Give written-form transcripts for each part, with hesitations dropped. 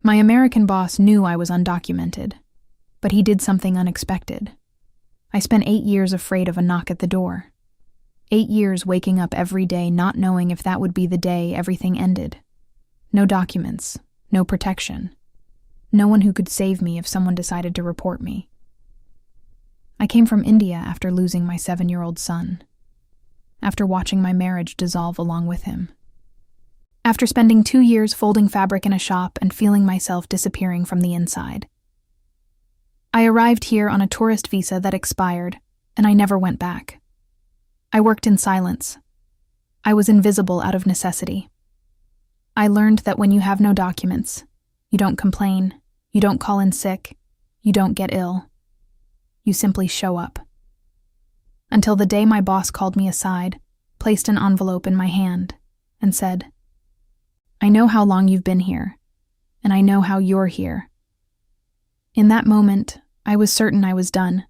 My American boss knew I was undocumented, but he did something unexpected. I spent 8 years afraid of a knock at the door. 8 years waking up every day not knowing if that would be the day everything ended. No documents, no protection. No one who could save me if someone decided to report me. I came from India after losing my 7-year-old son. After watching my marriage dissolve along with him. After spending 2 years folding fabric in a shop and feeling myself disappearing from the inside. I arrived here on a tourist visa that expired, and I never went back. I worked in silence. I was invisible out of necessity. I learned that when you have no documents, you don't complain, you don't call in sick, you don't get ill. You simply show up. Until the day my boss called me aside, placed an envelope in my hand, and said, "I know how long you've been here, and I know how you're here." In that moment, I was certain I was done.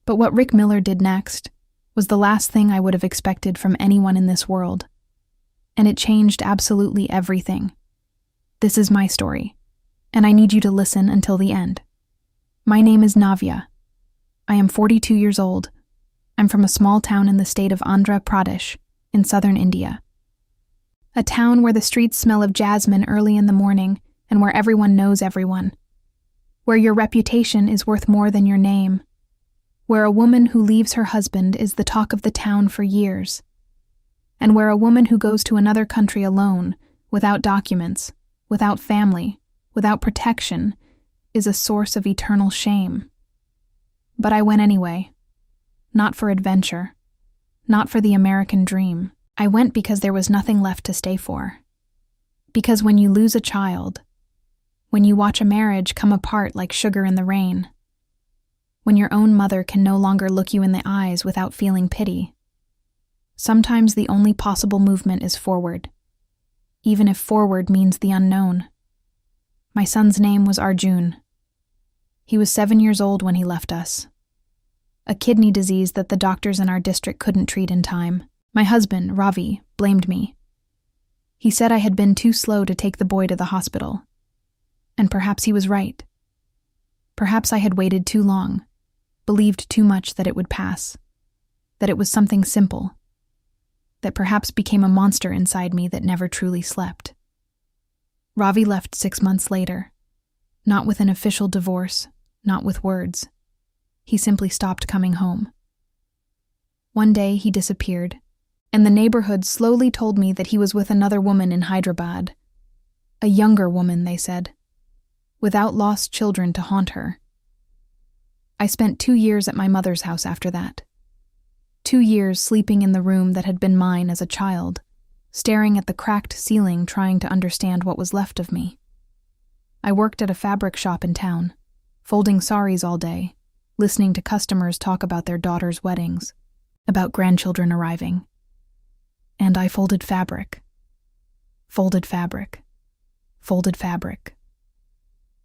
But what Rick Miller did next was the last thing I would have expected from anyone in this world. And it changed absolutely everything. This is my story, and I need you to listen until the end. My name is Navya. I am 42 years old. I'm from a small town in the state of Andhra Pradesh, in southern India. A town where the streets smell of jasmine early in the morning and where everyone knows everyone. Where your reputation is worth more than your name. Where a woman who leaves her husband is the talk of the town for years. And where a woman who goes to another country alone, without documents, without family, without protection, is a source of eternal shame. But I went anyway. Not for adventure. Not for the American dream. I went because there was nothing left to stay for. Because when you lose a child, when you watch a marriage come apart like sugar in the rain, when your own mother can no longer look you in the eyes without feeling pity, sometimes the only possible movement is forward, even if forward means the unknown. My son's name was Arjun. He was 7 years old when he left us. A kidney disease that the doctors in our district couldn't treat in time. My husband, Ravi, blamed me. He said I had been too slow to take the boy to the hospital. And perhaps he was right. Perhaps I had waited too long, believed too much that it would pass, that it was something simple, that perhaps became a monster inside me that never truly slept. Ravi left 6 months later, not with an official divorce, not with words. He simply stopped coming home. One day he disappeared, and the neighborhood slowly told me that he was with another woman in Hyderabad. A younger woman, they said, without lost children to haunt her. I spent 2 years at my mother's house after that. 2 years sleeping in the room that had been mine as a child, staring at the cracked ceiling trying to understand what was left of me. I worked at a fabric shop in town, folding saris all day, listening to customers talk about their daughters' weddings, about grandchildren arriving. And I folded fabric. Folded fabric. Folded fabric.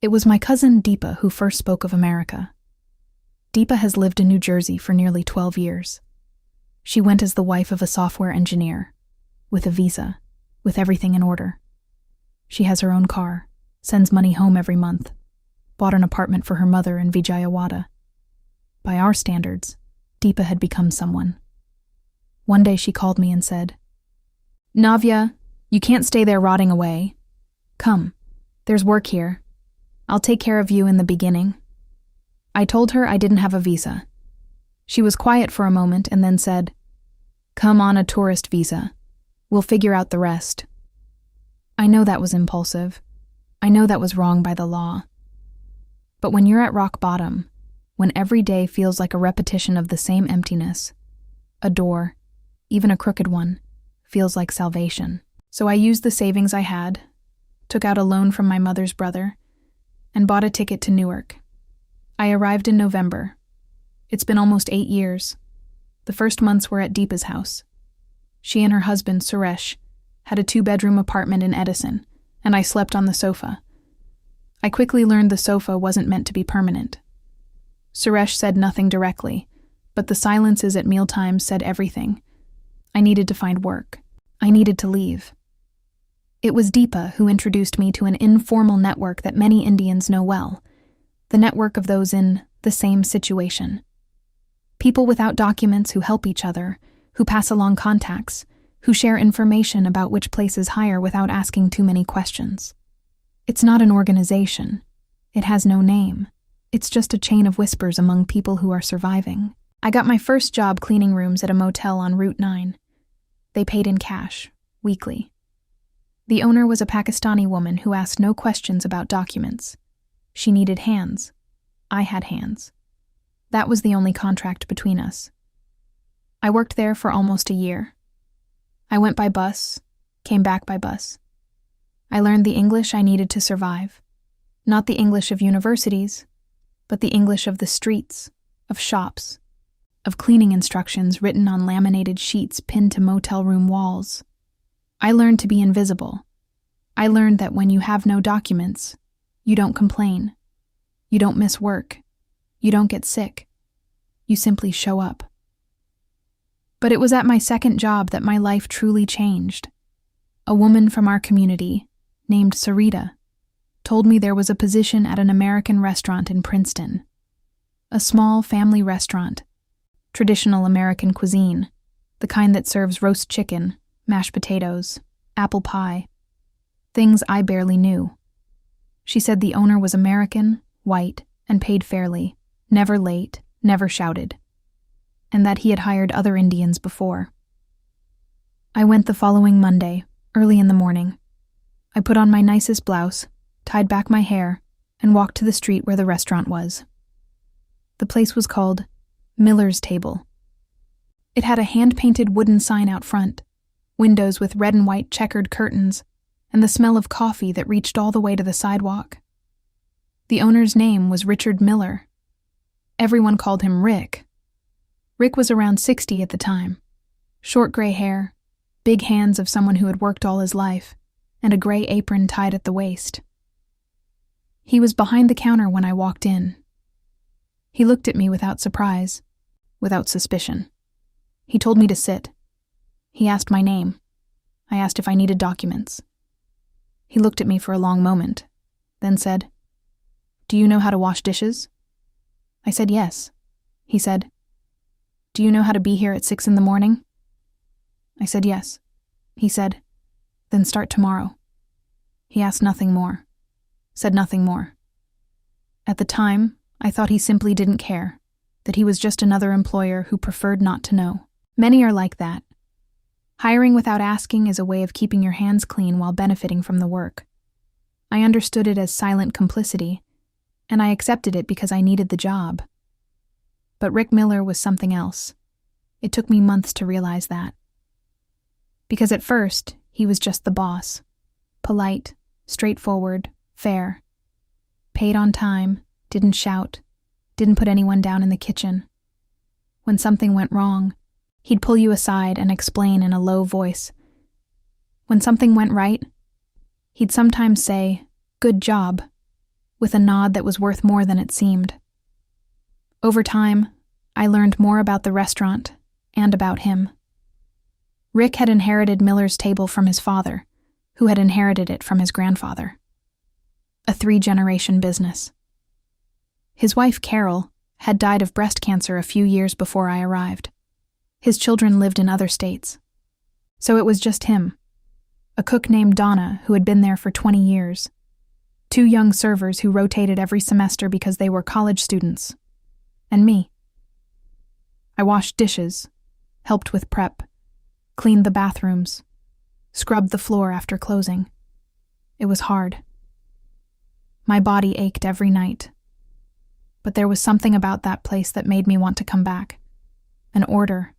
It was my cousin Deepa who first spoke of America. Deepa has lived in New Jersey for nearly 12 years. She went as the wife of a software engineer, with a visa, with everything in order. She has her own car, sends money home every month, bought an apartment for her mother in Vijayawada. By our standards, Deepa had become someone. One day she called me and said, "Navya, you can't stay there rotting away. Come, there's work here. I'll take care of you in the beginning." I told her I didn't have a visa. She was quiet for a moment and then said, "Come on a tourist visa. We'll figure out the rest." I know that was impulsive. I know that was wrong by the law. But when you're at rock bottom, when every day feels like a repetition of the same emptiness, a door, even a crooked one, feels like salvation. So I used the savings I had, took out a loan from my mother's brother, and bought a ticket to Newark. I arrived in November. It's been almost 8 years. The first months were at Deepa's house. She and her husband, Suresh, had a 2-bedroom apartment in Edison, and I slept on the sofa. I quickly learned the sofa wasn't meant to be permanent. Suresh said nothing directly, but the silences at mealtimes said everything. I needed to find work. I needed to leave. It was Deepa who introduced me to an informal network that many Indians know well, the network of those in the same situation. People without documents who help each other, who pass along contacts, who share information about which places hire without asking too many questions. It's not an organization. It has no name. It's just a chain of whispers among people who are surviving. I got my first job cleaning rooms at a motel on Route 9. They paid in cash, weekly. The owner was a Pakistani woman who asked no questions about documents. She needed hands. I had hands. That was the only contract between us. I worked there for almost a year. I went by bus, came back by bus. I learned the English I needed to survive. Not the English of universities, but the English of the streets, of shops, of cleaning instructions written on laminated sheets pinned to motel room walls. I learned to be invisible. I learned that when you have no documents, you don't complain. You don't miss work. You don't get sick. You simply show up. But it was at my second job that my life truly changed. A woman from our community, named Sarita, told me there was a position at an American restaurant in Princeton. A small family restaurant, traditional American cuisine, the kind that serves roast chicken, mashed potatoes, apple pie, things I barely knew. She said the owner was American, white, and paid fairly, never late, never shouted, and that he had hired other Indians before. I went the following Monday, early in the morning. I put on my nicest blouse, tied back my hair, and walked to the street where the restaurant was. The place was called Miller's Table. It had a hand-painted wooden sign out front, windows with red and white checkered curtains, and the smell of coffee that reached all the way to the sidewalk. The owner's name was Richard Miller. Everyone called him Rick. Rick was around 60 at the time. Short gray hair, big hands of someone who had worked all his life, and a gray apron tied at the waist. He was behind the counter when I walked in. He looked at me without surprise, without suspicion. He told me to sit. He asked my name. I asked if I needed documents. He looked at me for a long moment, then said, "Do you know how to wash dishes?" I said yes. He said, "Do you know how to be here at 6 a.m? I said yes. He said, "Then start tomorrow." He asked nothing more, said nothing more. At the time, I thought he simply didn't care, that he was just another employer who preferred not to know. Many are like that. Hiring without asking is a way of keeping your hands clean while benefiting from the work. I understood it as silent complicity, and I accepted it because I needed the job. But Rick Miller was something else. It took me months to realize that. Because at first, he was just the boss. Polite, straightforward, fair. Paid on time, didn't shout, didn't put anyone down in the kitchen. When something went wrong, he'd pull you aside and explain in a low voice. When something went right, he'd sometimes say, "Good job," with a nod that was worth more than it seemed. Over time, I learned more about the restaurant and about him. Rick had inherited Miller's Table from his father, who had inherited it from his grandfather. A 3-generation business. His wife, Carol, had died of breast cancer a few years before I arrived. His children lived in other states. So it was just him. A cook named Donna, who had been there for 20 years. 2 young servers who rotated every semester because they were college students. And me. I washed dishes, helped with prep, cleaned the bathrooms, scrubbed the floor after closing. It was hard. My body ached every night. But there was something about that place that made me want to come back. An order.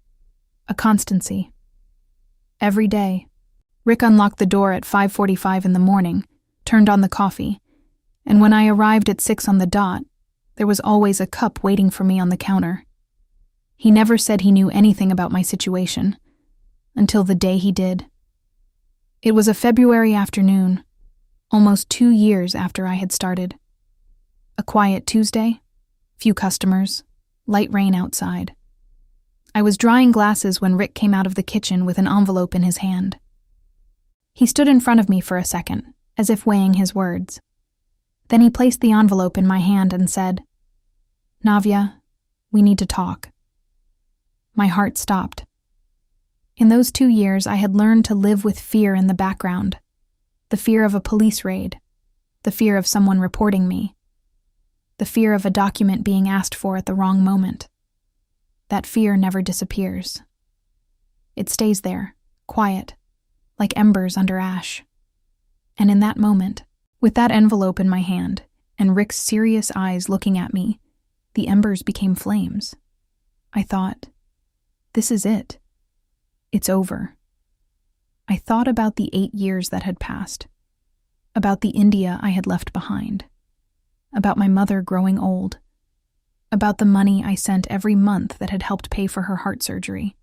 A constancy. Every day, Rick unlocked the door at 5:45 in the morning, turned on the coffee, and when I arrived at 6 on the dot, there was always a cup waiting for me on the counter. He never said he knew anything about my situation, until the day he did. It was a February afternoon, almost 2 years after I had started. A quiet Tuesday, few customers, light rain outside. I was drying glasses when Rick came out of the kitchen with an envelope in his hand. He stood in front of me for a second, as if weighing his words. Then he placed the envelope in my hand and said, "Navya, we need to talk." My heart stopped. In those 2 years, I had learned to live with fear in the background. The fear of a police raid. The fear of someone reporting me. The fear of a document being asked for at the wrong moment. That fear never disappears. It stays there, quiet, like embers under ash. And in that moment, with that envelope in my hand and Rick's serious eyes looking at me, the embers became flames. I thought, this is it. It's over. I thought about the 8 years that had passed, about the India I had left behind, about my mother growing old, about the money I sent every month that had helped pay for her heart surgery,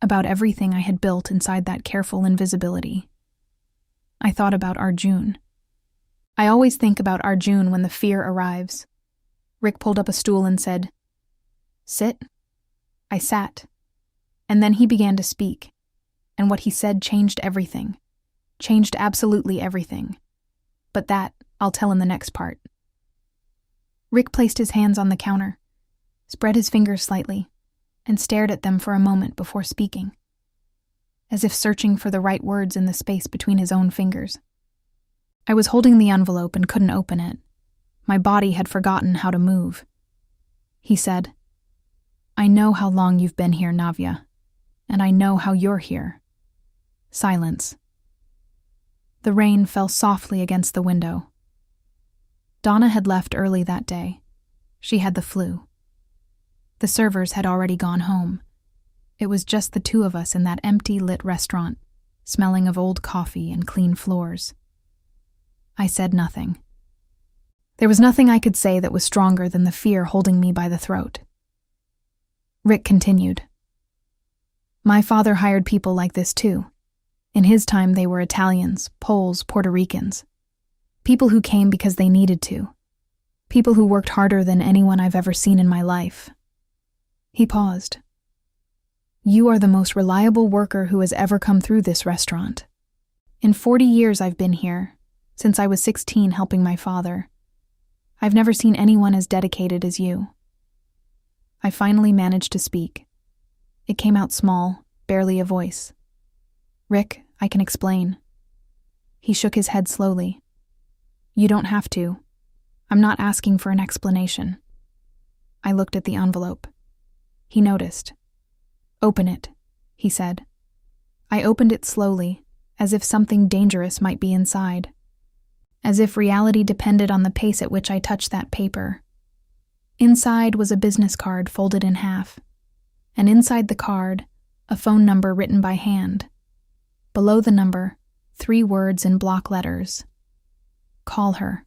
about everything I had built inside that careful invisibility. I thought about Arjun. I always think about Arjun when the fear arrives. Rick pulled up a stool and said, "Sit." I sat. And then he began to speak. And what he said changed everything. Changed absolutely everything. But that I'll tell in the next part. Rick placed his hands on the counter, spread his fingers slightly, and stared at them for a moment before speaking, as if searching for the right words in the space between his own fingers. I was holding the envelope and couldn't open it. My body had forgotten how to move. He said, "I know how long you've been here, Navya, and I know how you're here." Silence. The rain fell softly against the window. Donna had left early that day. She had the flu. The servers had already gone home. It was just the two of us in that empty, lit restaurant, smelling of old coffee and clean floors. I said nothing. There was nothing I could say that was stronger than the fear holding me by the throat. Rick continued. "My father hired people like this too. In his time, they were Italians, Poles, Puerto Ricans. People who came because they needed to. People who worked harder than anyone I've ever seen in my life." He paused. "You are the most reliable worker who has ever come through this restaurant. In 40 years I've been here, since I was 16 helping my father. I've never seen anyone as dedicated as you." I finally managed to speak. It came out small, barely a voice. "Rick, I can explain." He shook his head slowly. "You don't have to. I'm not asking for an explanation." I looked at the envelope. He noticed. "Open it," he said. I opened it slowly, as if something dangerous might be inside. As if reality depended on the pace at which I touched that paper. Inside was a business card folded in half, and inside the card, a phone number written by hand. Below the number, 3 words in block letters. "Call her."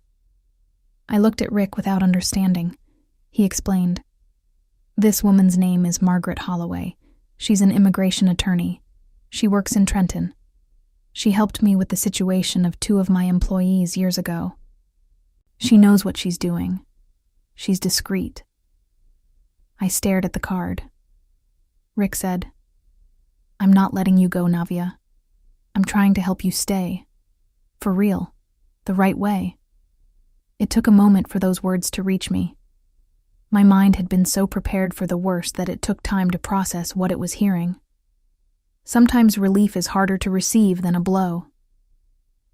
I looked at Rick without understanding. He explained. "This woman's name is Margaret Holloway. She's an immigration attorney. She works in Trenton. She helped me with the situation of 2 of my employees years ago. She knows what she's doing. She's discreet." I stared at the card. Rick said, "I'm not letting you go, Navya. I'm trying to help you stay. For real. The right way." It took a moment for those words to reach me. My mind had been so prepared for the worst that it took time to process what it was hearing. Sometimes relief is harder to receive than a blow.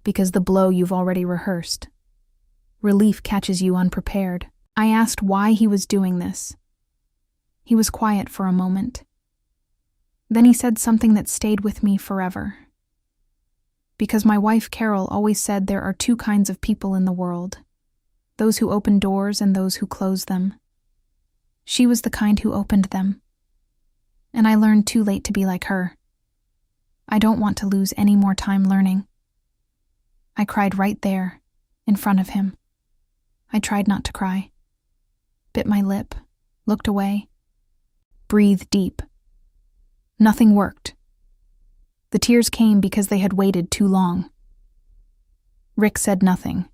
Because the blow you've already rehearsed. Relief catches you unprepared. I asked why he was doing this. He was quiet for a moment. Then he said something that stayed with me forever. Because my wife Carol always said there are 2 kinds of people in the world. Those who open doors and those who close them. She was the kind who opened them. And I learned too late to be like her. I don't want to lose any more time learning. I cried right there, in front of him. I tried not to cry. Bit my lip, looked away. Breathed deep. Nothing worked. The tears came because they had waited too long. Rick said nothing.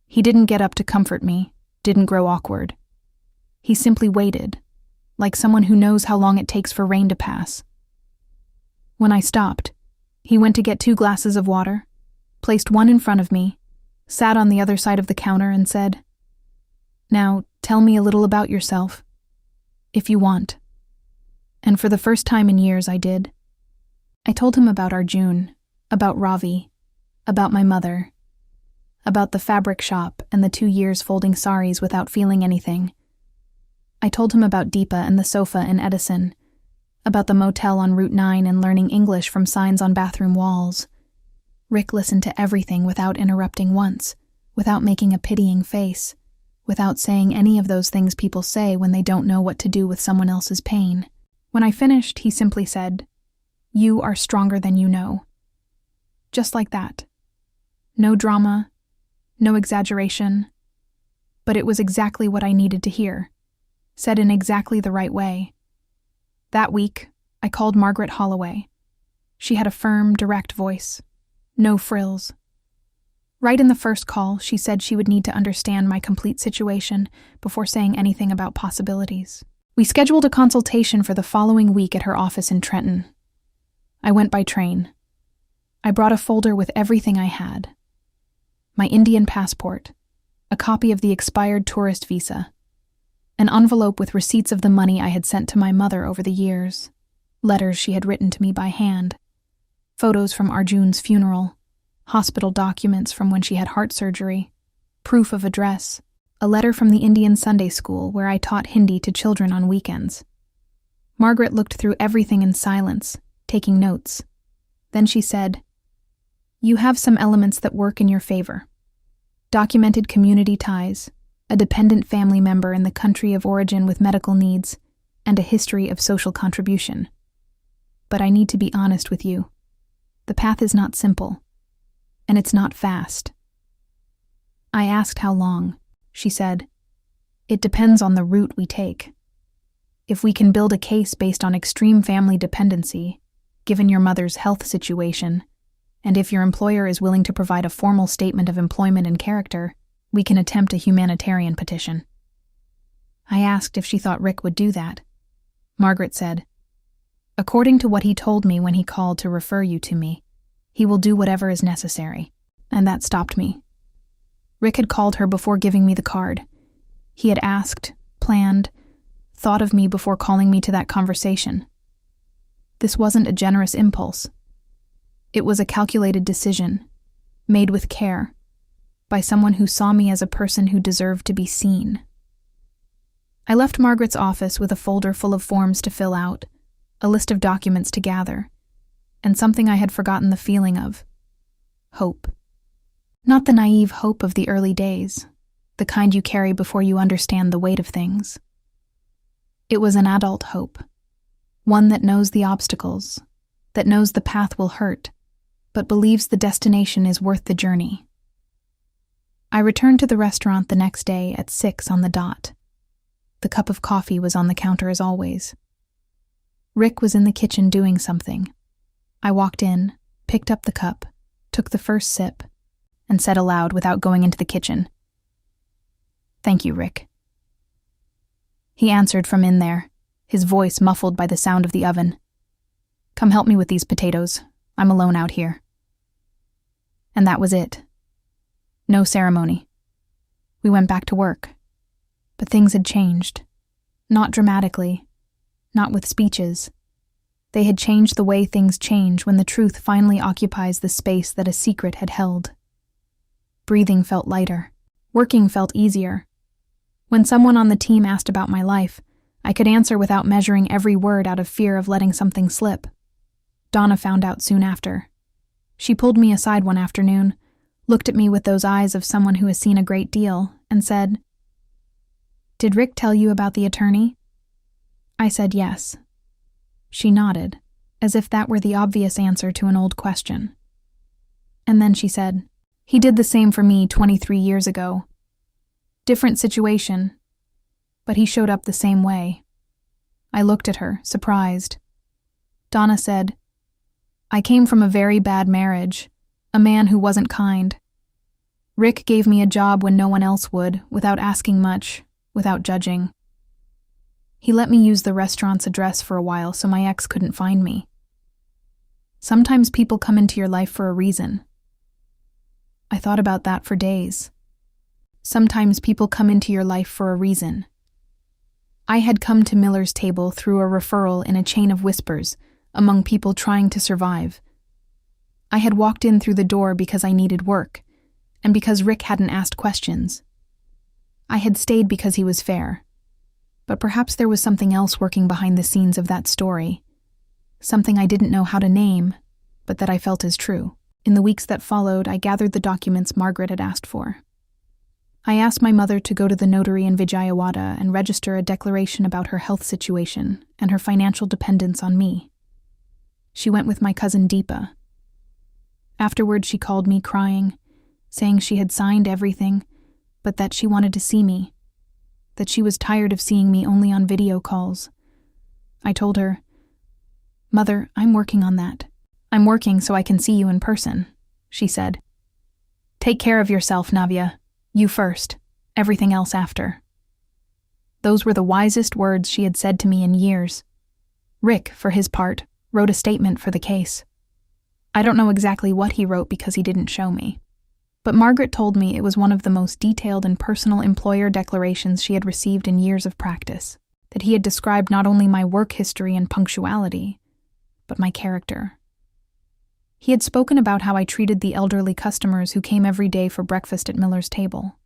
He didn't get up to comfort me, didn't grow awkward. He simply waited, like someone who knows how long it takes for rain to pass. When I stopped, He went to get 2 glasses of water, placed one in front of me, sat on the other side of the counter and said, "Now, tell me a little about yourself, if you want." And for the first time in years I did. I told him about Arjun, about Ravi, about my mother, about the fabric shop and the 2 years folding saris without feeling anything. I told him about Deepa and the sofa in Edison, about the motel on Route 9 and learning English from signs on bathroom walls. Rick listened to everything without interrupting once, without making a pitying face, without saying any of those things people say when they don't know what to do with someone else's pain. When I finished, he simply said, "You are stronger than you know." Just like that. No drama, no exaggeration, but it was exactly what I needed to hear, said in exactly the right way. That week, I called Margaret Holloway. She had a firm, direct voice. No frills. Right in the first call, she said she would need to understand my complete situation before saying anything about possibilities. We scheduled a consultation for the following week at her office in Trenton. I went by train. I brought a folder with everything I had. My Indian passport, a copy of the expired tourist visa, an envelope with receipts of the money I had sent to my mother over the years, letters she had written to me by hand, photos from Arjun's funeral, hospital documents from when she had heart surgery, proof of address, a letter from the Indian Sunday school where I taught Hindi to children on weekends. Margaret looked through everything in silence, taking notes. Then she said, "You have some elements that work in your favor. Documented community ties, a dependent family member in the country of origin with medical needs, and a history of social contribution. But I need to be honest with you. The path is not simple, and it's not fast." I asked how long. She said, "It depends on the route we take. If we can build a case based on extreme family dependency, given your mother's health situation, and if your employer is willing to provide a formal statement of employment and character, we can attempt a humanitarian petition." I asked if she thought Rick would do that. Margaret said, "According to what he told me when he called to refer you to me, he will do whatever is necessary." And that stopped me. Rick had called her before giving me the card. He had asked, planned, thought of me before calling me to that conversation. This wasn't a generous impulse. It was a calculated decision, made with care, by someone who saw me as a person who deserved to be seen. I left Margaret's office with a folder full of forms to fill out, a list of documents to gather, and something I had forgotten the feeling of: hope. Not the naive hope of the early days, the kind you carry before you understand the weight of things. It was an adult hope, one that knows the obstacles, that knows the path will hurt, but believes the destination is worth the journey. I returned to the restaurant the next day at 6 on the dot. The cup of coffee was on the counter as always. Rick was in the kitchen doing something. I walked in, picked up the cup, took the first sip, and said aloud without going into the kitchen, "Thank you, Rick." He answered from in there, his voice muffled by the sound of the oven. "Come help me with these potatoes. I'm alone out here." And that was it. No ceremony. We went back to work. But things had changed. Not dramatically. Not with speeches. They had changed the way things change when the truth finally occupies the space that a secret had held. Breathing felt lighter. Working felt easier. When someone on the team asked about my life, I could answer without measuring every word out of fear of letting something slip. Donna found out soon after. She pulled me aside one afternoon, looked at me with those eyes of someone who has seen a great deal, and said, "Did Rick tell you about the attorney?" I said yes. She nodded, as if that were the obvious answer to an old question. And then she said, "He did the same for me 23 years ago. Different situation, but he showed up the same way." I looked at her, surprised. Donna said, "I came from a very bad marriage, a man who wasn't kind. Rick gave me a job when no one else would, without asking much, without judging. He let me use the restaurant's address for a while so my ex couldn't find me. Sometimes people come into your life for a reason. I thought about that for days. Sometimes people come into your life for a reason. I had come to Miller's table through a referral in a chain of whispers among people trying to survive. I had walked in through the door because I needed work, and because Rick hadn't asked questions. I had stayed because he was fair. But perhaps there was something else working behind the scenes of that story. Something I didn't know how to name, but that I felt is true. In the weeks that followed, I gathered the documents Margaret had asked for. I asked my mother to go to the notary in Vijayawada and register a declaration about her health situation and her financial dependence on me. She went with my cousin Deepa. Afterward, she called me crying, saying she had signed everything, but that she wanted to see me, that she was tired of seeing me only on video calls. I told her, "Mother, I'm working on that. I'm working so I can see you in person," she said. "Take care of yourself, Navya. You first, everything else after." Those were the wisest words she had said to me in years. Rick, for his part, wrote a statement for the case. I don't know exactly what he wrote because he didn't show me. But Margaret told me it was one of the most detailed and personal employer declarations she had received in years of practice, that he had described not only my work history and punctuality, but my character. He had spoken about how I treated the elderly customers who came every day for breakfast at Miller's table.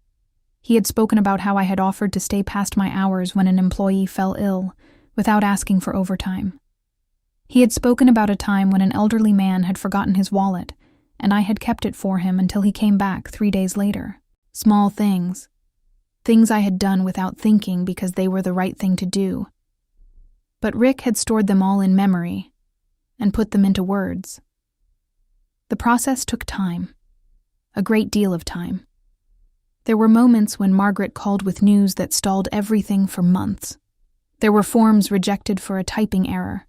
He had spoken about how I had offered to stay past my hours when an employee fell ill, without asking for overtime. He had spoken about a time when an elderly man had forgotten his wallet, and I had kept it for him until he came back 3 days later. Small things. Things I had done without thinking because they were the right thing to do. But Rick had stored them all in memory and put them into words. The process took time, a great deal of time. There were moments when Margaret called with news that stalled everything for months. There were forms rejected for a typing error,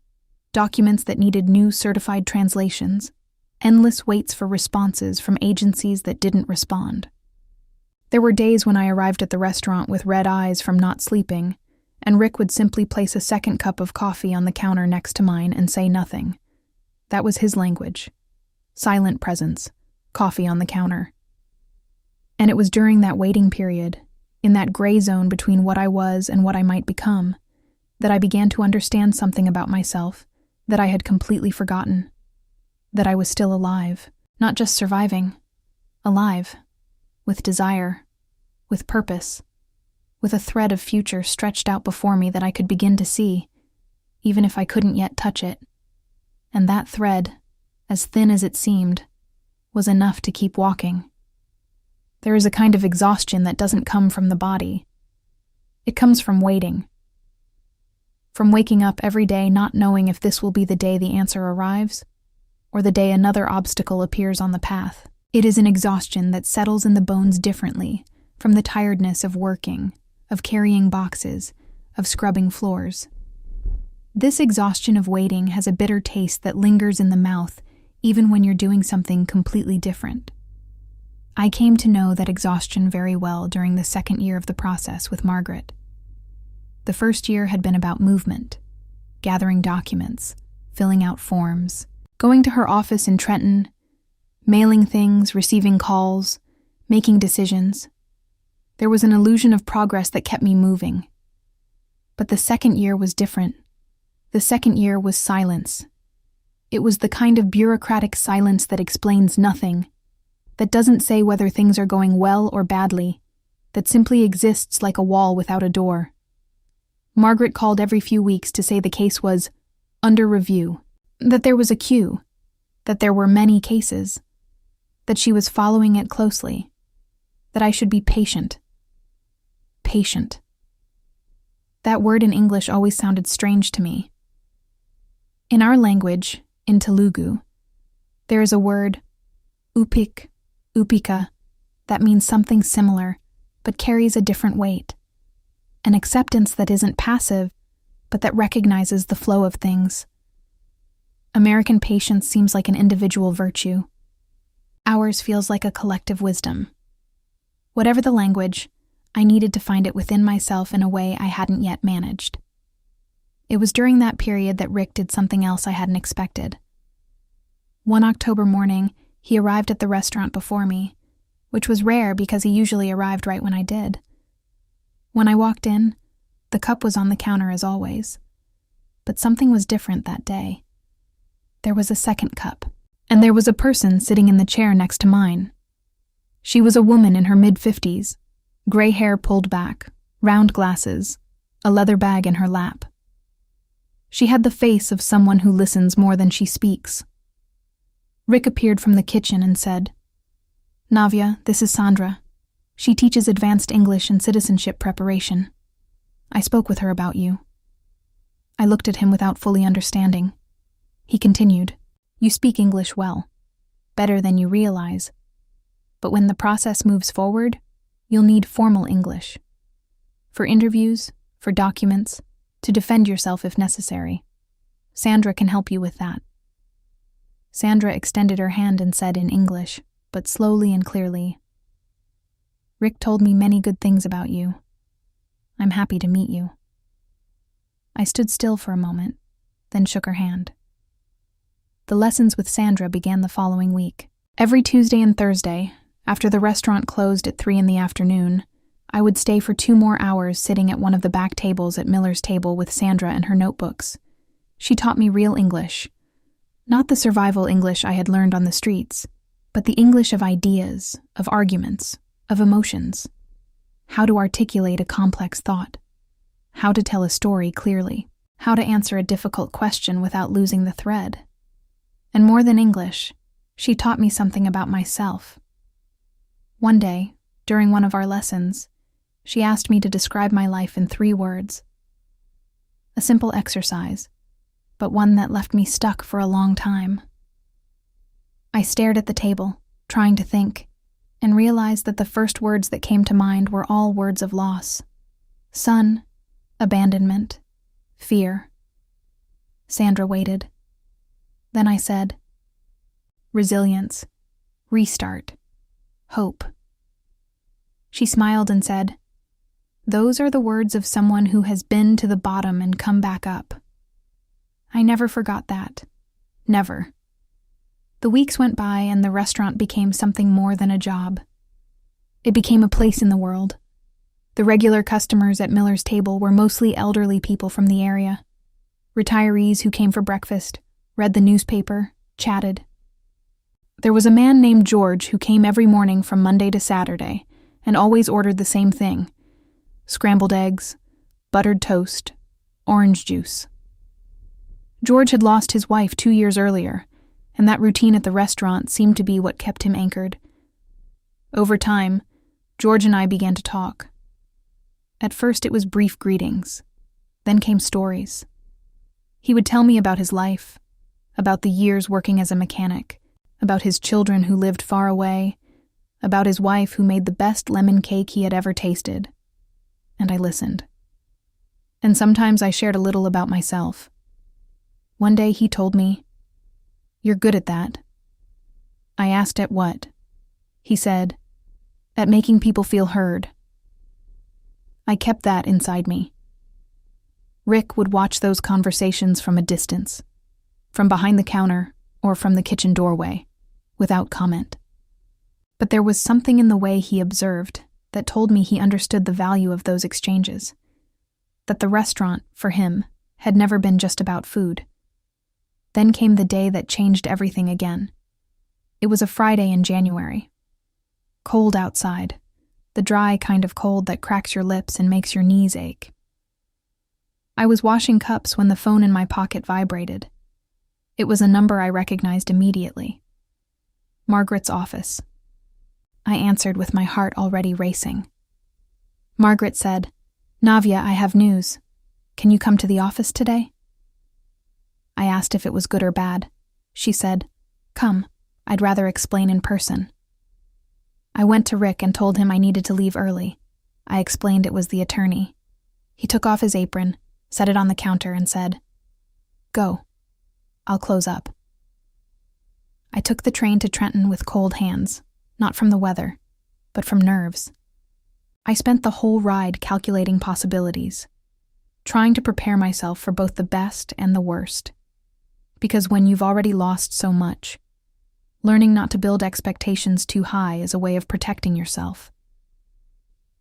documents that needed new certified translations, endless waits for responses from agencies that didn't respond. There were days when I arrived at the restaurant with red eyes from not sleeping, and Rick would simply place a second cup of coffee on the counter next to mine and say nothing. That was his language. Silent presence, coffee on the counter. And it was during that waiting period, in that gray zone between what I was and what I might become, that I began to understand something about myself that I had completely forgotten. That I was still alive, not just surviving, alive, with desire, with purpose, with a thread of future stretched out before me that I could begin to see, even if I couldn't yet touch it. And that thread, as thin as it seemed, was enough to keep walking. There is a kind of exhaustion that doesn't come from the body. It comes from waiting. From waking up every day not knowing if this will be the day the answer arrives, or the day another obstacle appears on the path. It is an exhaustion that settles in the bones differently from the tiredness of working, of carrying boxes, of scrubbing floors. This exhaustion of waiting has a bitter taste that lingers in the mouth even when you're doing something completely different. I came to know that exhaustion very well during the second year of the process with Margaret. The first year had been about movement, gathering documents, filling out forms, going to her office in Trenton, mailing things, receiving calls, making decisions. There was an illusion of progress that kept me moving. But the second year was different. The second year was silence. It was the kind of bureaucratic silence that explains nothing, that doesn't say whether things are going well or badly, that simply exists like a wall without a door. Margaret called every few weeks to say the case was under review, that there was a queue, that there were many cases, that she was following it closely, that I should be patient. Patient. That word in English always sounded strange to me. In our language, in Telugu, there is a word, upik, upika, that means something similar, but carries a different weight. An acceptance that isn't passive, but that recognizes the flow of things. American patience seems like an individual virtue. Ours feels like a collective wisdom. Whatever the language, I needed to find it within myself in a way I hadn't yet managed. It was during that period that Rick did something else I hadn't expected. One October morning, he arrived at the restaurant before me, which was rare because he usually arrived right when I did. When I walked in, the cup was on the counter as always. But something was different that day. There was a second cup, and there was a person sitting in the chair next to mine. She was a woman in her mid-50s, gray hair pulled back, round glasses, a leather bag in her lap. She had the face of someone who listens more than she speaks. Rick appeared from the kitchen and said, "Navya, this is Sandra. She teaches advanced English and citizenship preparation. I spoke with her about you." I looked at him without fully understanding. He continued, "You speak English well, better than you realize. But when the process moves forward, you'll need formal English. For interviews, for documents, to defend yourself if necessary. Sandra can help you with that." Sandra extended her hand and said in English, but slowly and clearly, "Rick told me many good things about you. I'm happy to meet you." I stood still for a moment, then shook her hand. The lessons with Sandra began the following week. Every Tuesday and Thursday, after the restaurant closed at 3 p.m, I would stay for 2 more hours sitting at one of the back tables at Miller's table with Sandra and her notebooks. She taught me real English. Not the survival English I had learned on the streets, but the English of ideas, of arguments, of emotions. How to articulate a complex thought. How to tell a story clearly. How to answer a difficult question without losing the thread. And more than English, she taught me something about myself. One day, during one of our lessons, she asked me to describe my life in 3 words. A simple exercise, but one that left me stuck for a long time. I stared at the table, trying to think, and realized that the first words that came to mind were all words of loss. Son, abandonment, fear. Sandra waited. Then I said, resilience, restart, hope. She smiled and said, "Those are the words of someone who has been to the bottom and come back up." I never forgot that. Never. The weeks went by and the restaurant became something more than a job. It became a place in the world. The regular customers at Miller's table were mostly elderly people from the area. Retirees who came for breakfast, read the newspaper, chatted. There was a man named George who came every morning from Monday to Saturday and always ordered the same thing: scrambled eggs, buttered toast, orange juice. George had lost his wife 2 years earlier, and that routine at the restaurant seemed to be what kept him anchored. Over time, George and I began to talk. At first it was brief greetings, then came stories. He would tell me about his life, about the years working as a mechanic, about his children who lived far away, about his wife who made the best lemon cake he had ever tasted. And I listened. And sometimes I shared a little about myself. One day he told me, "You're good at that." I asked at what. He said, "At making people feel heard." I kept that inside me. Rick would watch those conversations from a distance, from behind the counter or from the kitchen doorway, without comment. But there was something in the way he observed that told me he understood the value of those exchanges, that the restaurant, for him, had never been just about food. Then came the day that changed everything again. It was a Friday in January. Cold outside, the dry kind of cold that cracks your lips and makes your knees ache. I was washing cups when the phone in my pocket vibrated. It was a number I recognized immediately. Margaret's office. I answered with my heart already racing. Margaret said, "Navya, I have news. Can you come to the office today?" I asked if it was good or bad. She said, "Come, I'd rather explain in person." I went to Rick and told him I needed to leave early. I explained it was the attorney. He took off his apron, set it on the counter, and said, "Go. I'll close up." I took the train to Trenton with cold hands, not from the weather, but from nerves. I spent the whole ride calculating possibilities, trying to prepare myself for both the best and the worst. Because when you've already lost so much, Learning not to build expectations too high is a way of protecting yourself.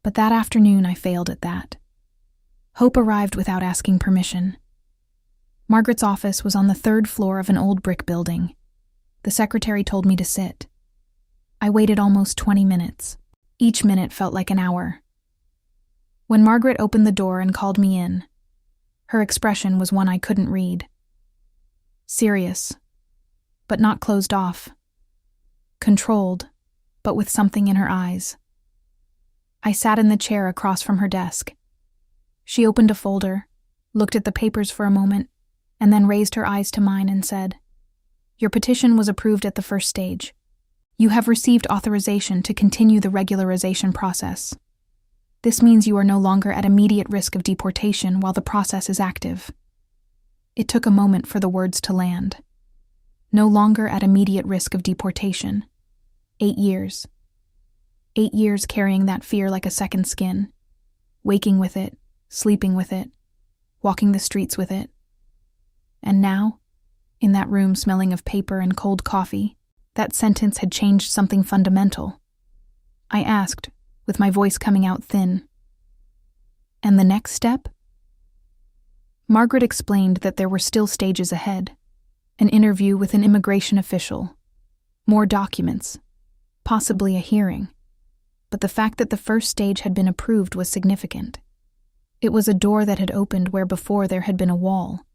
But that afternoon I failed at that. Hope arrived without asking permission. Margaret's office was on the 3rd floor of an old brick building. The secretary told me to sit. I waited almost 20 minutes. Each minute felt like an hour. When Margaret opened the door and called me in, her expression was one I couldn't read. Serious, but not closed off. Controlled, but with something in her eyes. I sat in the chair across from her desk. She opened a folder, looked at the papers for a moment, and then raised her eyes to mine and said, "Your petition was approved at the 1st stage. You have received authorization to continue the regularization process. This means you are no longer at immediate risk of deportation while the process is active." It took a moment for the words to land. No longer at immediate risk of deportation. 8 years. 8 years carrying that fear like a second skin, waking with it, sleeping with it, walking the streets with it. And now, in that room smelling of paper and cold coffee, that sentence had changed something fundamental. I asked, with my voice coming out thin, "And the next step?" Margaret explained that there were still stages ahead. An interview with an immigration official, more documents, possibly a hearing. But the fact that the 1st stage had been approved was significant. It was a door that had opened where before there had been a wall.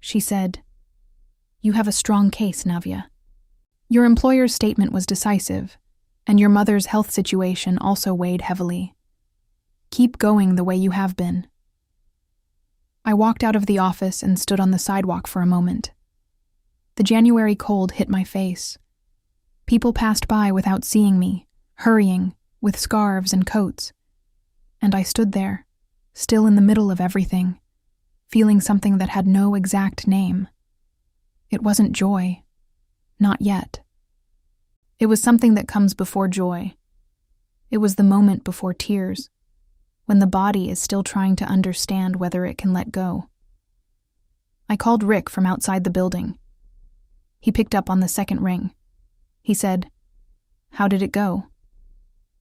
She said, "You have a strong case, Navya. Your employer's statement was decisive, and your mother's health situation also weighed heavily. Keep going the way you have been." I walked out of the office and stood on the sidewalk for a moment. The January cold hit my face. People passed by without seeing me, hurrying, with scarves and coats. And I stood there, still in the middle of everything, feeling something that had no exact name. It wasn't joy. Not yet. It was something that comes before joy. It was the moment before tears, when the body is still trying to understand whether it can let go. I called Rick from outside the building. He picked up on the 2nd ring. He said, "How did it go?"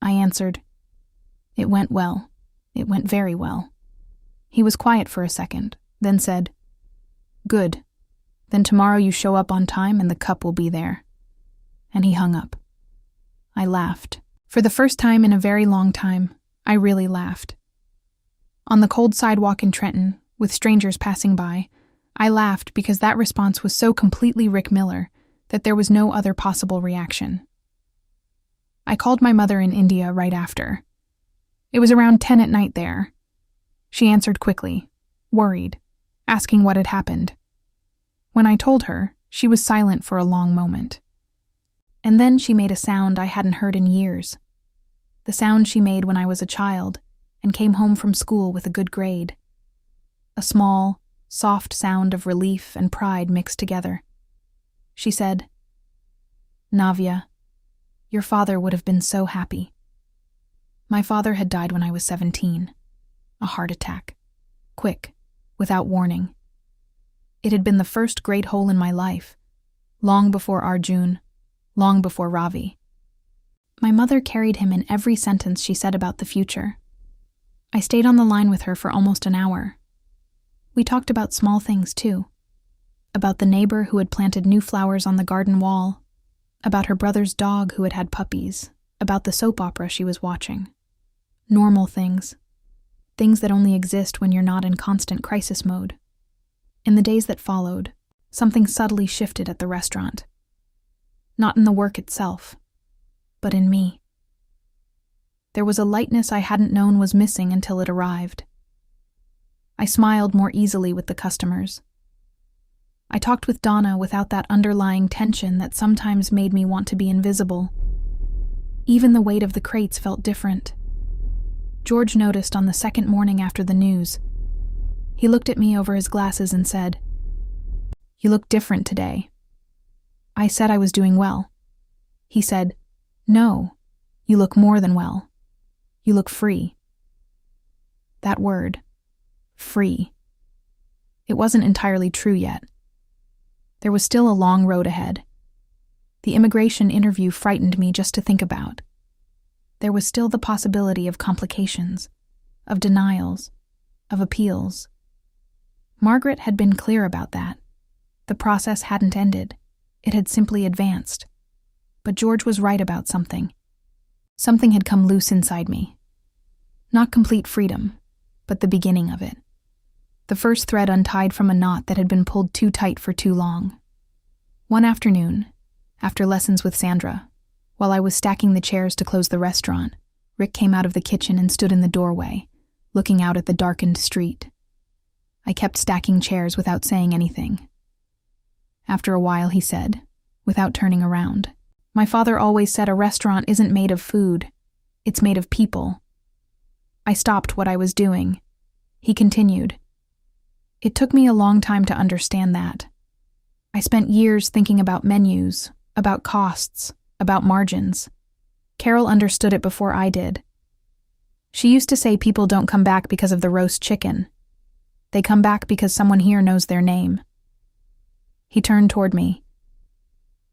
I answered, "It went well. It went very well." He was quiet for a second, then said, "Good. Then tomorrow you show up on time and the cup will be there." And he hung up. I laughed. For the first time in a very long time, I really laughed. On the cold sidewalk in Trenton, with strangers passing by, I laughed because that response was so completely Rick Miller that there was no other possible reaction. I called my mother in India right after. It was around 10 at night there. She answered quickly, worried, asking what had happened. When I told her, she was silent for a long moment. And then she made a sound I hadn't heard in years. The sound she made when I was a child and came home from school with a good grade. A small, soft sound of relief and pride mixed together. She said, "Navya, your father would have been so happy." My father had died when I was 17. A heart attack. Quick, without warning. It had been the first great hole in my life, long before Arjun, long before Ravi. My mother carried him in every sentence she said about the future. I stayed on the line with her for almost an hour. We talked about small things too. About the neighbor who had planted new flowers on the garden wall, about her brother's dog who had had puppies, about the soap opera she was watching. Normal things. Things that only exist when you're not in constant crisis mode. In the days that followed, something subtly shifted at the restaurant. Not in the work itself, but in me. There was a lightness I hadn't known was missing until it arrived. I smiled more easily with the customers. I talked with Donna without that underlying tension that sometimes made me want to be invisible. Even the weight of the crates felt different. George noticed on the second morning after the news. He looked at me over his glasses and said, "You look different today." I said I was doing well. He said, "No, you look more than well. You look free." That word, free. It wasn't entirely true yet. There was still a long road ahead. The immigration interview frightened me just to think about. There was still the possibility of complications, of denials, of appeals. Margaret had been clear about that. The process hadn't ended. It had simply advanced. But George was right about something. Something had come loose inside me. Not complete freedom, but the beginning of it. The first thread untied from a knot that had been pulled too tight for too long. One afternoon, after lessons with Sandra, while I was stacking the chairs to close the restaurant, Rick came out of the kitchen and stood in the doorway, looking out at the darkened street. I kept stacking chairs without saying anything. After a while, he said, without turning around, "My father always said a restaurant isn't made of food. It's made of people." I stopped what I was doing. He continued. It took me a long time to understand that. I spent years thinking about menus, about costs, about margins. Carol understood it before I did. She used to say people don't come back because of the roast chicken. They come back because someone here knows their name. He turned toward me.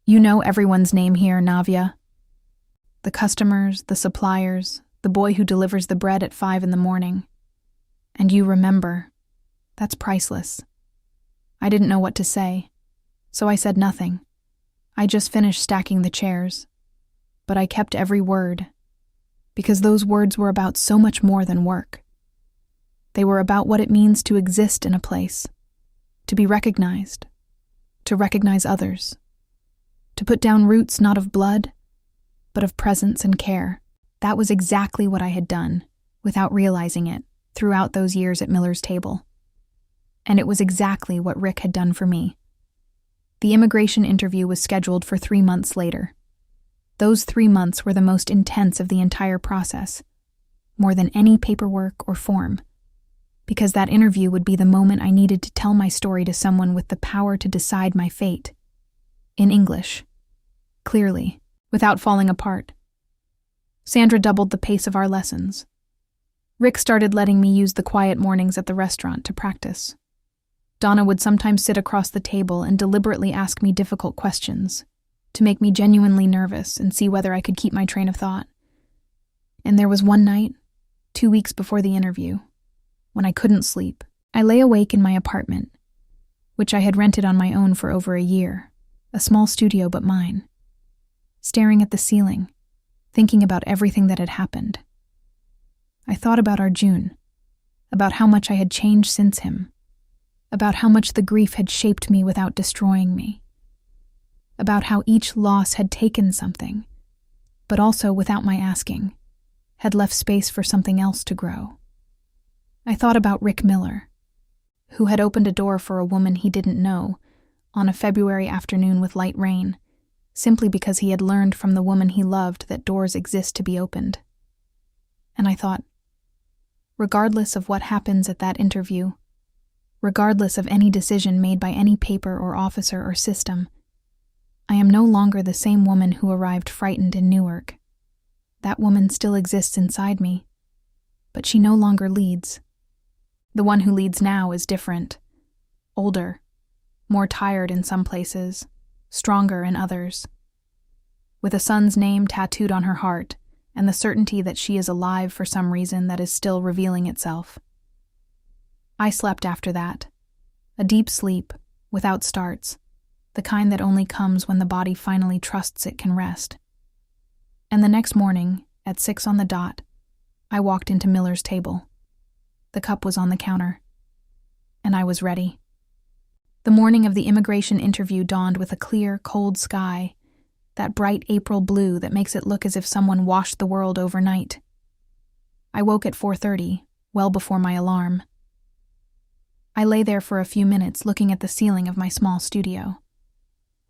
You know everyone's name here, Navya. The customers, the suppliers, the boy who delivers the bread at 5 a.m. And you remember. That's priceless. I didn't know what to say, so I said nothing. I just finished stacking the chairs. But I kept every word, because those words were about so much more than work. They were about what it means to exist in a place, to be recognized, to recognize others, to put down roots not of blood, but of presence and care. That was exactly what I had done, without realizing it, throughout those years at Miller's table. And it was exactly what Rick had done for me. The immigration interview was scheduled for 3 months later. Those 3 months were the most intense of the entire process, more than any paperwork or form, because that interview would be the moment I needed to tell my story to someone with the power to decide my fate. In English. Clearly, without falling apart. Sandra doubled the pace of our lessons. Rick started letting me use the quiet mornings at the restaurant to practice. Donna would sometimes sit across the table and deliberately ask me difficult questions, to make me genuinely nervous and see whether I could keep my train of thought. And there was one night, 2 weeks before the interview, when I couldn't sleep. I lay awake in my apartment, which I had rented on my own for over a year, a small studio but mine, staring at the ceiling, thinking about everything that had happened. I thought about Arjun, about how much I had changed since him, about how much the grief had shaped me without destroying me, about how each loss had taken something, but also, without my asking, had left space for something else to grow. I thought about Rick Miller, who had opened a door for a woman he didn't know on a February afternoon with light rain, simply because he had learned from the woman he loved that doors exist to be opened. And I thought, regardless of what happens at that interview, regardless of any decision made by any paper or officer or system, I am no longer the same woman who arrived frightened in Newark. That woman still exists inside me, but she no longer leads. The one who leads now is different, older, more tired in some places, stronger in others. With a son's name tattooed on her heart, and the certainty that she is alive for some reason that is still revealing itself. I slept after that, a deep sleep, without starts, the kind that only comes when the body finally trusts it can rest. And the next morning, at 6 on the dot, I walked into Miller's table. The cup was on the counter, and I was ready. The morning of the immigration interview dawned with a clear, cold sky, that bright April blue that makes it look as if someone washed the world overnight. I woke at 4:30, well before my alarm. I lay there for a few minutes looking at the ceiling of my small studio,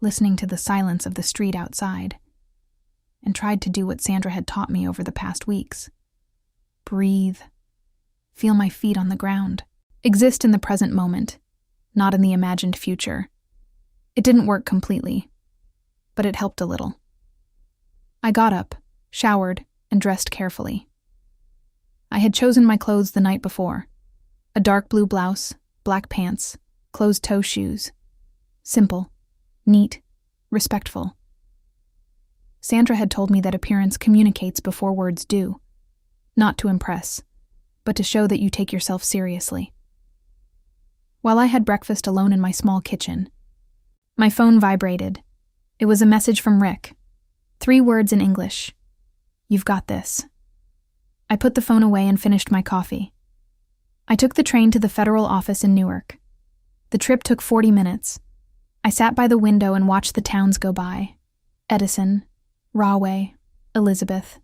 listening to the silence of the street outside, and tried to do what Sandra had taught me over the past weeks. Breathe. Feel my feet on the ground. Exist in the present moment, not in the imagined future. It didn't work completely, but it helped a little. I got up, showered, and dressed carefully. I had chosen my clothes the night before. A dark blue blouse, black pants, closed-toe shoes. Simple, neat, respectful. Sandra had told me that appearance communicates before words do. Not to impress, but to show that you take yourself seriously. While I had breakfast alone in my small kitchen, my phone vibrated. It was a message from Rick. 3 words in English. "You've got this." I put the phone away and finished my coffee. I took the train to the federal office in Newark. The trip took 40 minutes. I sat by the window and watched the towns go by. Edison, Rahway, Elizabeth.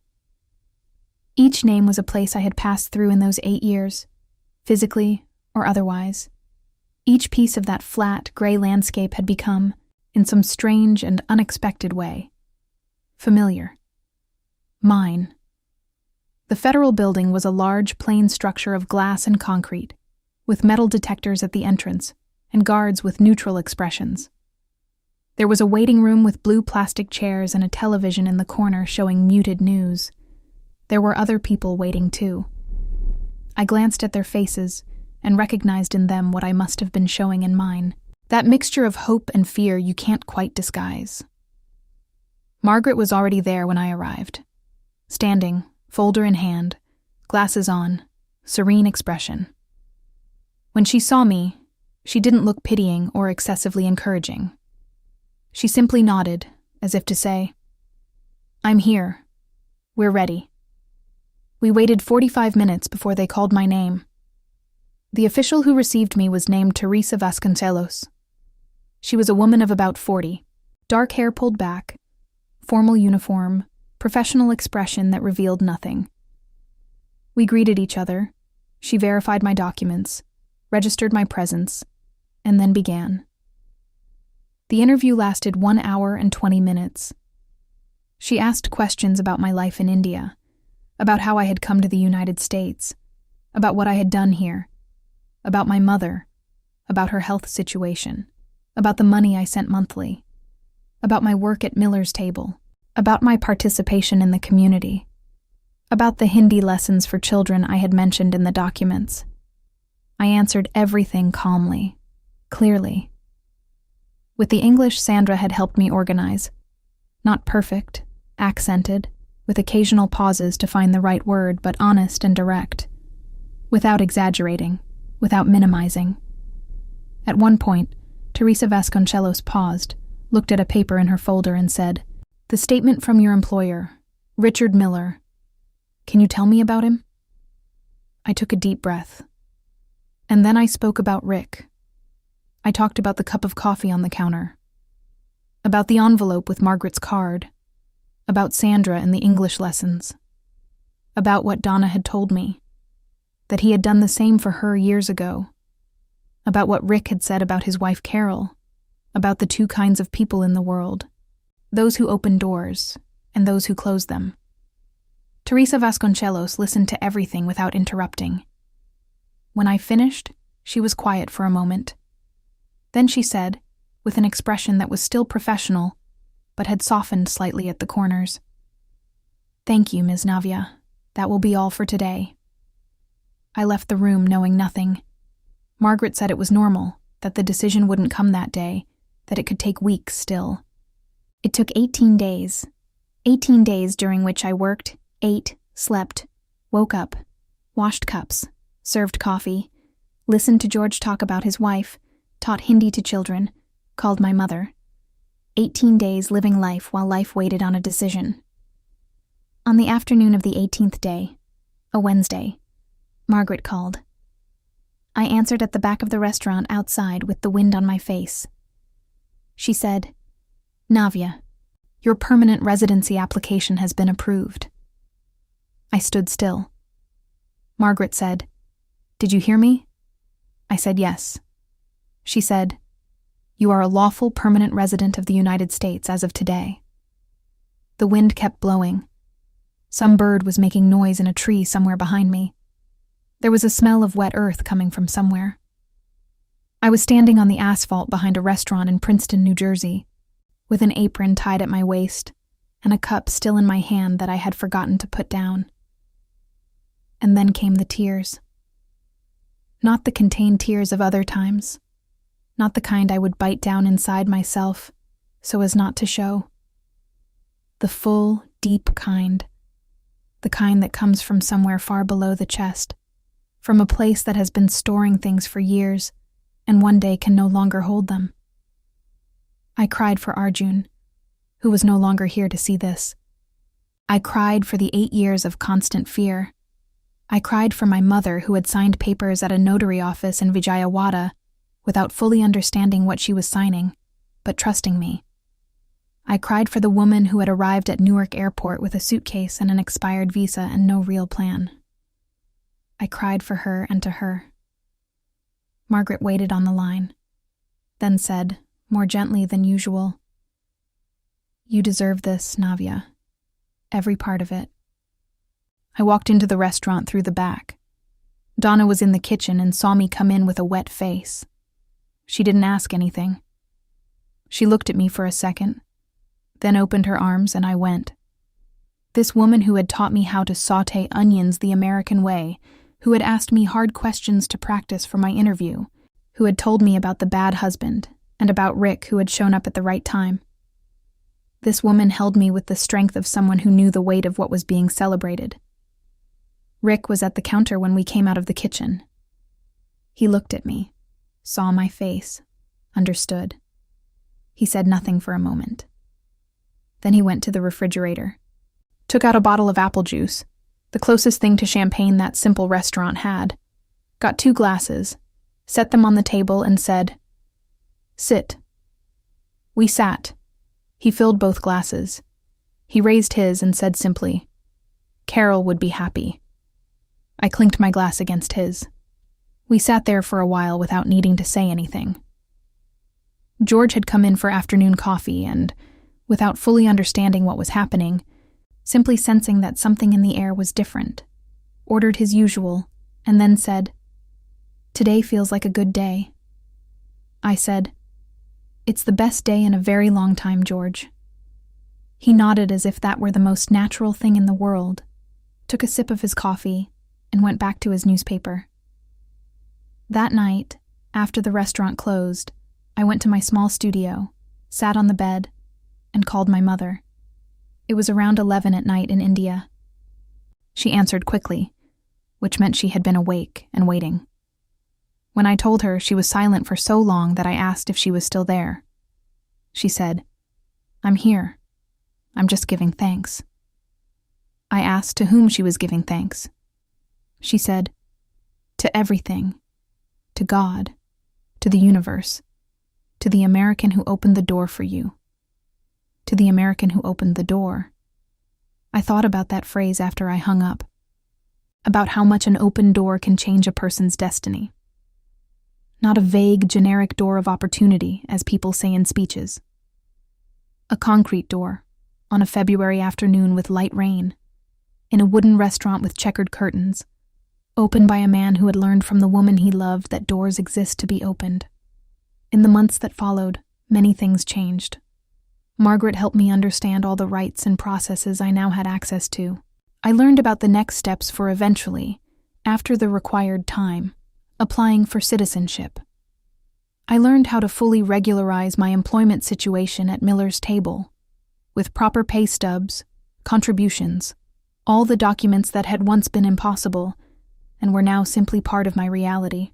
Each name was a place I had passed through in those 8 years, physically or otherwise. Each piece of that flat, gray landscape had become, in some strange and unexpected way, familiar. Mine. The federal building was a large, plain structure of glass and concrete, with metal detectors at the entrance and guards with neutral expressions. There was a waiting room with blue plastic chairs and a television in the corner showing muted news. There were other people waiting too. I glanced at their faces and recognized in them what I must have been showing in mine, that mixture of hope and fear you can't quite disguise. Margaret was already there when I arrived, standing, folder in hand, glasses on, serene expression. When she saw me, she didn't look pitying or excessively encouraging. She simply nodded, as if to say, "I'm here. We're ready." We waited 45 minutes before they called my name. The official who received me was named Teresa Vasconcelos. She was a woman of about 40, dark hair pulled back, formal uniform, professional expression that revealed nothing. We greeted each other. She verified my documents, registered my presence, and then began. The interview lasted 1 hour and 20 minutes. She asked questions about my life in India, about how I had come to the United States, about what I had done here, about my mother, about her health situation, about the money I sent monthly, about my work at Miller's table, about my participation in the community, about the Hindi lessons for children I had mentioned in the documents. I answered everything calmly, clearly. With the English Sandra had helped me organize, not perfect, accented, with occasional pauses to find the right word, but honest and direct, without exaggerating, without minimizing. At one point, Teresa Vasconcelos paused, looked at a paper in her folder and said, "The statement from your employer, Richard Miller. Can you tell me about him?" I took a deep breath. And then I spoke about Rick. I talked about the cup of coffee on the counter, about the envelope with Margaret's card, about Sandra and the English lessons, about what Donna had told me, that he had done the same for her years ago, about what Rick had said about his wife Carol, about the 2 kinds of people in the world, those who open doors and those who close them. Teresa Vasconcelos listened to everything without interrupting. When I finished, she was quiet for a moment. Then she said, with an expression that was still professional, but had softened slightly at the corners, "Thank you, Ms. Navia. That will be all for today." I left the room knowing nothing. Margaret said it was normal, that the decision wouldn't come that day, that it could take weeks still. It took 18 days. 18 days during which I worked, ate, slept, woke up, washed cups, served coffee, listened to George talk about his wife, taught Hindi to children, called my mother. 18 days living life while life waited on a decision. On the afternoon of the 18th day, a Wednesday, Margaret called. I answered at the back of the restaurant outside with the wind on my face. She said, "Navia, your permanent residency application has been approved." I stood still. Margaret said, "Did you hear me?" I said yes. She said, "You are a lawful permanent resident of the United States as of today." The wind kept blowing. Some bird was making noise in a tree somewhere behind me. There was a smell of wet earth coming from somewhere. I was standing on the asphalt behind a restaurant in Princeton, New Jersey, with an apron tied at my waist and a cup still in my hand that I had forgotten to put down. And then came the tears. Not the contained tears of other times. Not the kind I would bite down inside myself so as not to show. The full, deep kind. The kind that comes from somewhere far below the chest, from a place that has been storing things for years and one day can no longer hold them. I cried for Arjun, who was no longer here to see this. I cried for the 8 years of constant fear. I cried for my mother, who had signed papers at a notary office in Vijayawada without fully understanding what she was signing, but trusting me. I cried for the woman who had arrived at Newark Airport with a suitcase and an expired visa and no real plan. I cried for her and to her. Margaret waited on the line, then said, more gently than usual, "You deserve this, Navya. Every part of it." I walked into the restaurant through the back. Donna was in the kitchen and saw me come in with a wet face. She didn't ask anything. She looked at me for a second, then opened her arms and I went. This woman who had taught me how to saute onions the American way, who had asked me hard questions to practice for my interview, who had told me about the bad husband and about Rick, who had shown up at the right time. This woman held me with the strength of someone who knew the weight of what was being celebrated. Rick was at the counter when we came out of the kitchen. He looked at me, saw my face, understood. He said nothing for a moment. Then he went to the refrigerator, took out a bottle of apple juice, the closest thing to champagne that simple restaurant had, got 2 glasses, set them on the table and said, "Sit." We sat. He filled both glasses. He raised his and said simply, "Carol would be happy." I clinked my glass against his. We sat there for a while without needing to say anything. George had come in for afternoon coffee and, without fully understanding what was happening, simply sensing that something in the air was different, ordered his usual, and then said, "Today feels like a good day." I said, "It's the best day in a very long time, George." He nodded as if that were the most natural thing in the world, took a sip of his coffee, and went back to his newspaper. That night, after the restaurant closed, I went to my small studio, sat on the bed, and called my mother. It was around 11 at night in India. She answered quickly, which meant she had been awake and waiting. When I told her, she was silent for so long that I asked if she was still there. She said, "I'm here. I'm just giving thanks." I asked to whom she was giving thanks. She said, "To everything. To God. To the universe. To the American who opened the door for you. To the American who opened the door." I thought about that phrase after I hung up, about how much an open door can change a person's destiny. Not a vague, generic door of opportunity, as people say in speeches. A concrete door, on a February afternoon with light rain, in a wooden restaurant with checkered curtains, opened by a man who had learned from the woman he loved that doors exist to be opened. In the months that followed, many things changed. Margaret helped me understand all the rights and processes I now had access to. I learned about the next steps for eventually, after the required time, applying for citizenship. I learned how to fully regularize my employment situation at Miller's table, with proper pay stubs, contributions, all the documents that had once been impossible and were now simply part of my reality.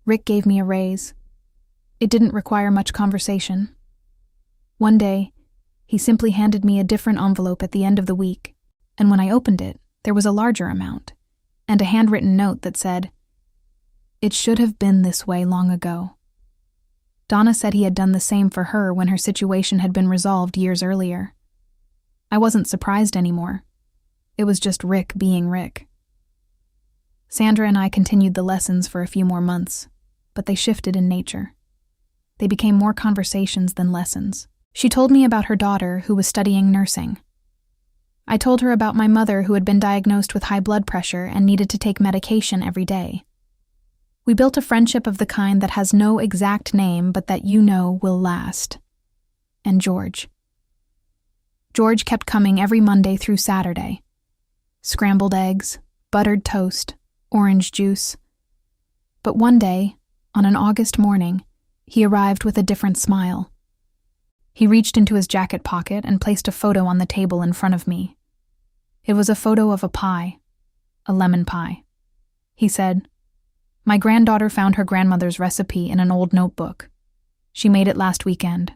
Rick gave me a raise. It didn't require much conversation. One day, he simply handed me a different envelope at the end of the week, and when I opened it, there was a larger amount, and a handwritten note that said, "It should have been this way long ago." Donna said he had done the same for her when her situation had been resolved years earlier. I wasn't surprised anymore. It was just Rick being Rick. Sandra and I continued the lessons for a few more months, but they shifted in nature. They became more conversations than lessons. She told me about her daughter who was studying nursing. I told her about my mother who had been diagnosed with high blood pressure and needed to take medication every day. We built a friendship of the kind that has no exact name but that you know will last. And George. George kept coming every Monday through Saturday. Scrambled eggs, buttered toast, orange juice. But one day, on an August morning, he arrived with a different smile. He reached into his jacket pocket and placed a photo on the table in front of me. It was a photo of a pie, a lemon pie. He said, "My granddaughter found her grandmother's recipe in an old notebook. She made it last weekend.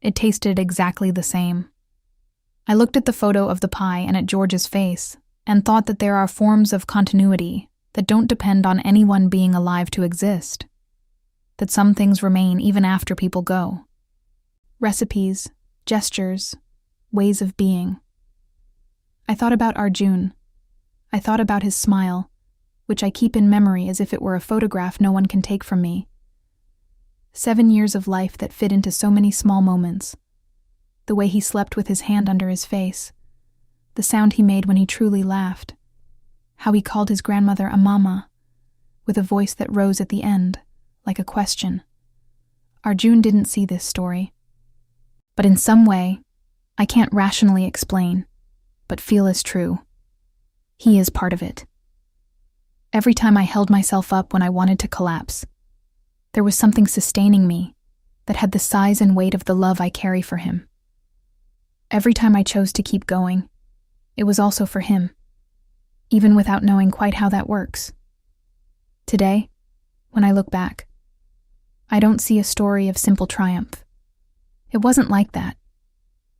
It tasted exactly the same." I looked at the photo of the pie and at George's face and thought that there are forms of continuity that don't depend on anyone being alive to exist. That some things remain even after people go. Recipes, gestures, ways of being. I thought about Arjun. I thought about his smile, which I keep in memory as if it were a photograph no one can take from me. 7 years of life that fit into so many small moments. The way he slept with his hand under his face. The sound he made when he truly laughed. How he called his grandmother a mama, with a voice that rose at the end, like a question. Arjun didn't see this story. But in some way, I can't rationally explain, but feel is true. He is part of it. Every time I held myself up when I wanted to collapse, there was something sustaining me that had the size and weight of the love I carry for him. Every time I chose to keep going, it was also for him, even without knowing quite how that works. Today, when I look back, I don't see a story of simple triumph. It wasn't like that.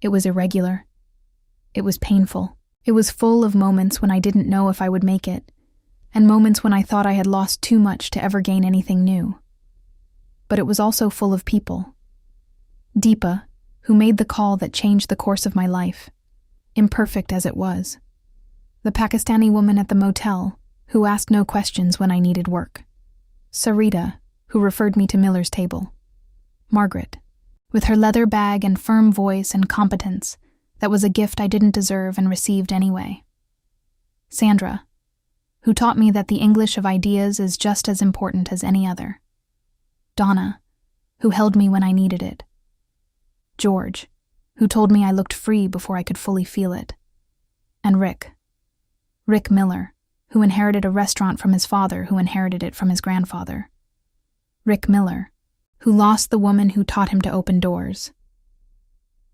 It was irregular. It was painful. It was full of moments when I didn't know if I would make it, and moments when I thought I had lost too much to ever gain anything new. But it was also full of people. Deepa, who made the call that changed the course of my life, imperfect as it was. The Pakistani woman at the motel, who asked no questions when I needed work. Sarita, who referred me to Miller's table. Margaret, with her leather bag and firm voice and competence, that was a gift I didn't deserve and received anyway. Sandra, who taught me that the English of ideas is just as important as any other. Donna, who held me when I needed it. George, who told me I looked free before I could fully feel it. And Rick Miller, who inherited a restaurant from his father who inherited it from his grandfather. Rick Miller, who lost the woman who taught him to open doors.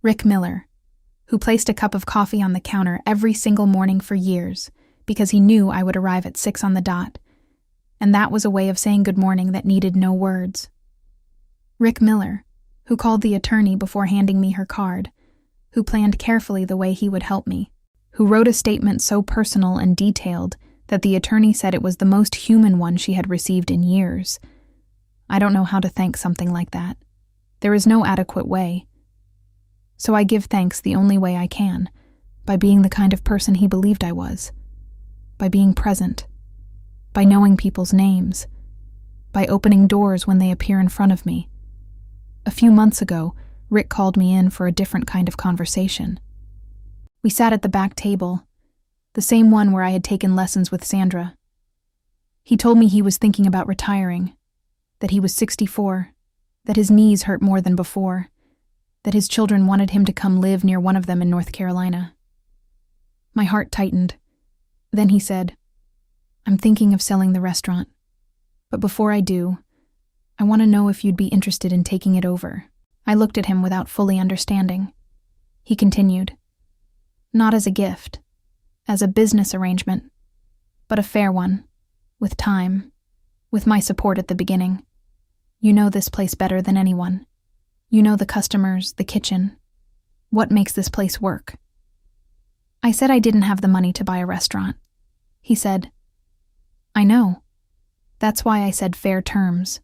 Rick Miller, who placed a cup of coffee on the counter every single morning for years because he knew I would arrive at 6 on the dot, and that was a way of saying good morning that needed no words. Rick Miller, who called the attorney before handing me her card, who planned carefully the way he would help me, who wrote a statement so personal and detailed that the attorney said it was the most human one she had received in years. I don't know how to thank something like that. There is no adequate way. So I give thanks the only way I can, by being the kind of person he believed I was, by being present, by knowing people's names, by opening doors when they appear in front of me. A few months ago, Rick called me in for a different kind of conversation. We sat at the back table, the same one where I had taken lessons with Sandra. He told me he was thinking about retiring, that he was 64, that his knees hurt more than before, that his children wanted him to come live near one of them in North Carolina. My heart tightened. Then he said, "I'm thinking of selling the restaurant, but before I do, I want to know if you'd be interested in taking it over." I looked at him without fully understanding. He continued, "Not as a gift, as a business arrangement, but a fair one, with time, with my support at the beginning. You know this place better than anyone. You know the customers, the kitchen. What makes this place work?" I said I didn't have the money to buy a restaurant. He said, "I know. That's why I said fair terms.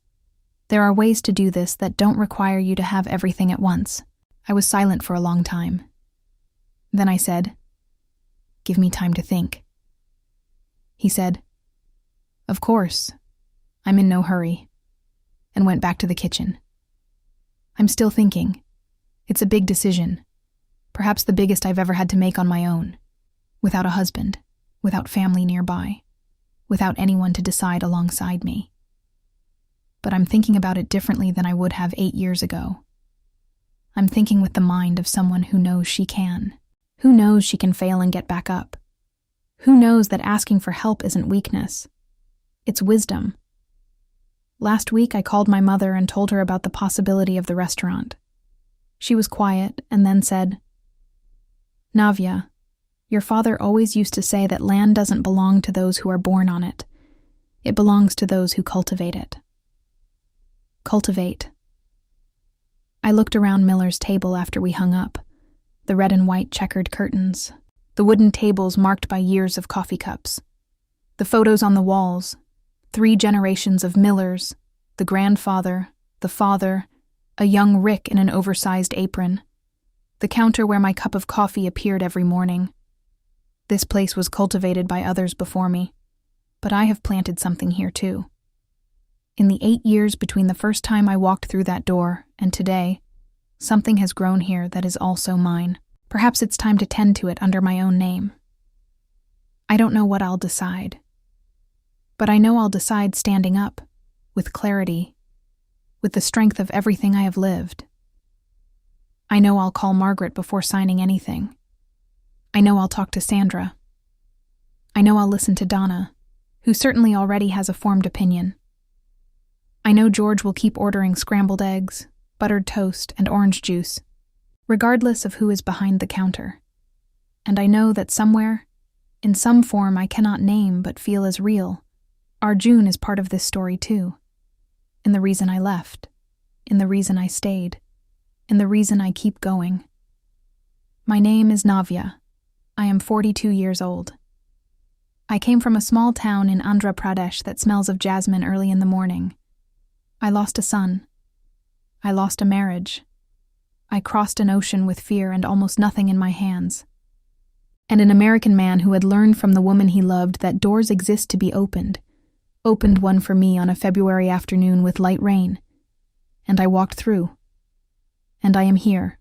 There are ways to do this that don't require you to have everything at once." I was silent for a long time. Then I said, "Give me time to think." He said, "Of course. I'm in no hurry," and went back to the kitchen. I'm still thinking. It's a big decision, perhaps the biggest I've ever had to make on my own, without a husband, without family nearby, without anyone to decide alongside me. But I'm thinking about it differently than I would have 8 years ago. I'm thinking with the mind of someone who knows she can. Who knows she can fail and get back up? Who knows that asking for help isn't weakness? It's wisdom. Last week I called my mother and told her about the possibility of the restaurant. She was quiet and then said, "Navya, your father always used to say that land doesn't belong to those who are born on it. It belongs to those who cultivate it." Cultivate. I looked around Miller's table after we hung up. The red and white checkered curtains, the wooden tables marked by years of coffee cups, the photos on the walls, 3 generations of Millers, the grandfather, the father, a young Rick in an oversized apron, the counter where my cup of coffee appeared every morning. This place was cultivated by others before me, but I have planted something here too. In the 8 years between the first time I walked through that door and today, something has grown here that is also mine. Perhaps it's time to tend to it under my own name. I don't know what I'll decide, but I know I'll decide standing up, with clarity, with the strength of everything I have lived. I know I'll call Margaret before signing anything. I know I'll talk to Sandra. I know I'll listen to Donna, who certainly already has a formed opinion. I know George will keep ordering scrambled eggs, buttered toast, and orange juice, regardless of who is behind the counter. And I know that somewhere, in some form I cannot name but feel as real, Arjun is part of this story too. In the reason I left, in the reason I stayed, in the reason I keep going. My name is Navya. I am 42 years old. I came from a small town in Andhra Pradesh that smells of jasmine early in the morning. I lost a son. I lost a marriage. I crossed an ocean with fear and almost nothing in my hands. And an American man who had learned from the woman he loved that doors exist to be opened one for me on a February afternoon with light rain. And I walked through. And I am here,